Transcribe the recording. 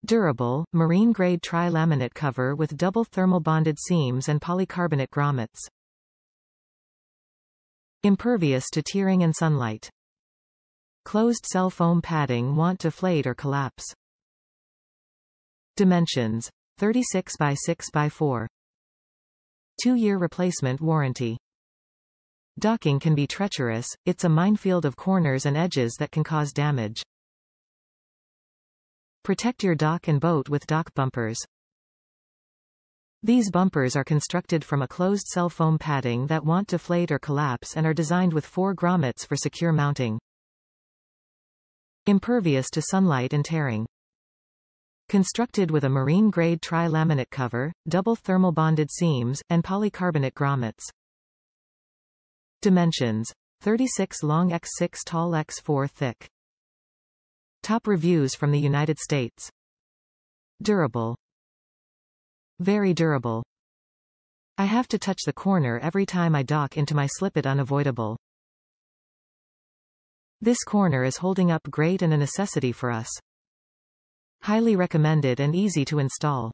Durable, marine-grade tri-laminate cover with double thermal bonded seams and polycarbonate grommets. Impervious to tearing and sunlight. Closed cell foam padding won't deflate or collapse. Dimensions: 36 by 6 by 4. 2-year replacement warranty. Docking can be treacherous, it's a minefield of corners and edges that can cause damage. Protect your dock and boat with dock bumpers. These bumpers are constructed from a closed cell foam padding that won't deflate or collapse and are designed with 4 grommets for secure mounting. Impervious to sunlight and tearing. Constructed with a marine-grade tri-laminate cover, double thermal bonded seams, and polycarbonate grommets. Dimensions: 36 long x 6 tall x 4 thick. Top reviews from the United States. Durable. Very durable. I have to touch the corner every time I dock into my slip-it unavoidable. This corner is holding up great and a necessity for us. Highly recommended and easy to install.